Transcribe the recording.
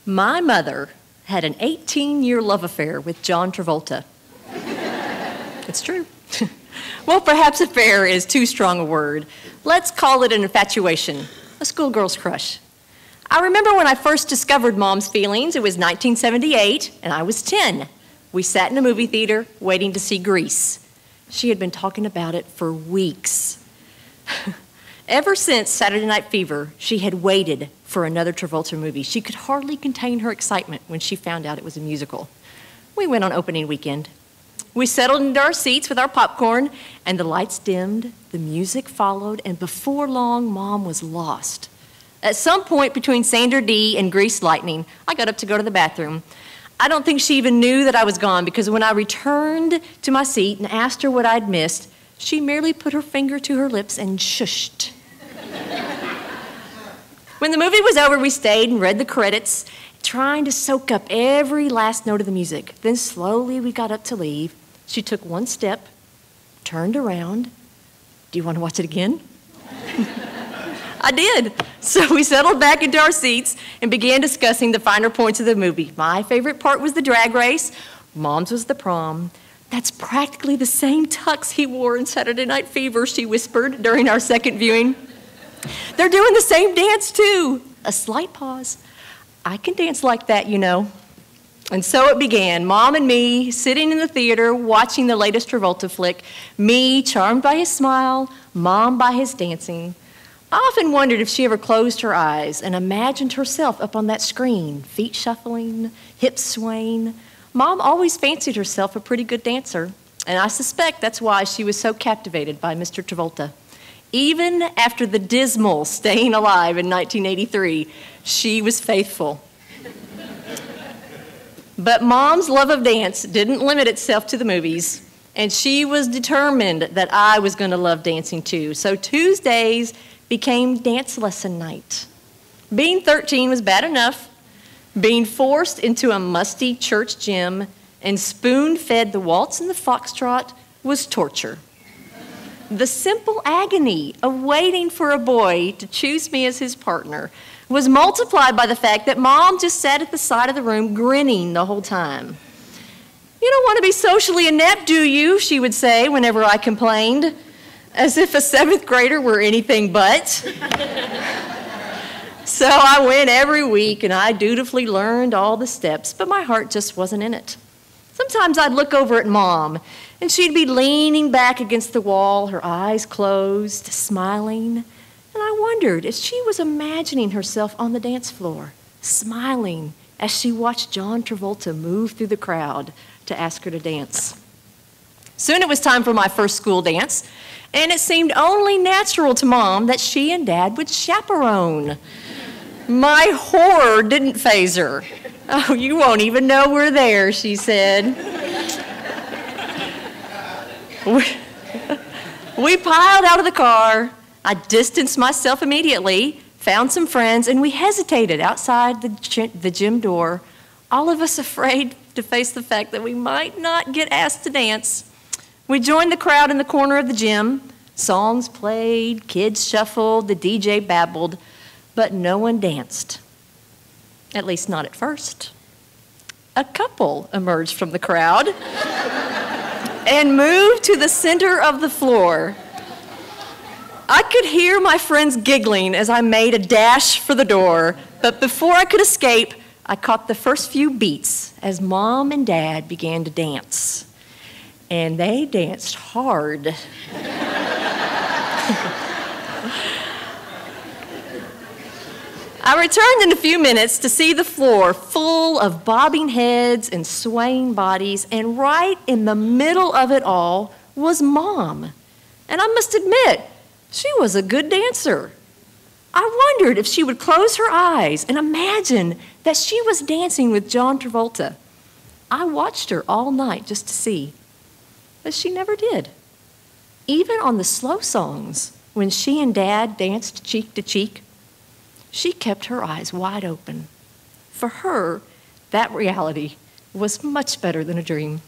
My mother had an 18-year love affair with John Travolta. It's true. Well, perhaps affair is too strong a word. Let's call it an infatuation, a schoolgirl's crush. I remember when I first discovered Mom's feelings. It was 1978, and I was 10. We sat in a movie theater waiting to see Grease. She had been talking about it for weeks. Ever since Saturday Night Fever, she had waited for another Travolta movie. She could hardly contain her excitement when she found out it was a musical. We went on opening weekend. We settled into our seats with our popcorn, and the lights dimmed, the music followed, and before long, Mom was lost. At some point between Sandra Dee and Grease Lightning, I got up to go to the bathroom. I don't think she even knew that I was gone, because when I returned to my seat and asked her what I'd missed, she merely put her finger to her lips and shushed. When the movie was over, we stayed and read the credits, trying to soak up every last note of the music. Then slowly we got up to leave. She took one step, turned around. Do you want to watch it again? I did. So we settled back into our seats and began discussing the finer points of the movie. My favorite part was the drag race. Mom's was the prom. That's practically the same tux he wore in Saturday Night Fever, she whispered during our second viewing. They're doing the same dance, too. A slight pause. I can dance like that, you know. And so it began, Mom and me sitting in the theater watching the latest Travolta flick, me charmed by his smile, Mom by his dancing. I often wondered if she ever closed her eyes and imagined herself up on that screen, feet shuffling, hips swaying. Mom always fancied herself a pretty good dancer, and I suspect that's why she was so captivated by Mr. Travolta. Even after the dismal Staying Alive in 1983, she was faithful. But Mom's love of dance didn't limit itself to the movies, and she was determined that I was going to love dancing too. So Tuesdays became dance lesson night. Being 13 was bad enough. Being forced into a musty church gym and spoon-fed the waltz and the foxtrot was torture. The simple agony of waiting for a boy to choose me as his partner was multiplied by the fact that Mom just sat at the side of the room grinning the whole time. "You don't want to be socially inept, do you?" she would say whenever I complained, as if a 7th grader were anything but. So I went every week, and I dutifully learned all the steps, but my heart just wasn't in it. Sometimes I'd look over at Mom, and she'd be leaning back against the wall, her eyes closed, smiling, and I wondered if she was imagining herself on the dance floor, smiling as she watched John Travolta move through the crowd to ask her to dance. Soon it was time for my first school dance, and it seemed only natural to Mom that she and Dad would chaperone. My horror didn't faze her. "Oh, you won't even know we're there," she said. We piled out of the car. I distanced myself immediately, found some friends, and we hesitated outside the gym door, all of us afraid to face the fact that we might not get asked to dance. We joined the crowd in the corner of the gym. Songs played, kids shuffled, the DJ babbled, but no one danced. At least not at first. A couple emerged from the crowd and moved to the center of the floor. I could hear my friends giggling as I made a dash for the door, but before I could escape, I caught the first few beats as Mom and Dad began to dance. And they danced hard. I returned in a few minutes to see the floor full of bobbing heads and swaying bodies, and right in the middle of it all was Mom. And I must admit, she was a good dancer. I wondered if she would close her eyes and imagine that she was dancing with John Travolta. I watched her all night just to see, but she never did. Even on the slow songs, when she and Dad danced cheek to cheek, she kept her eyes wide open. For her, that reality was much better than a dream.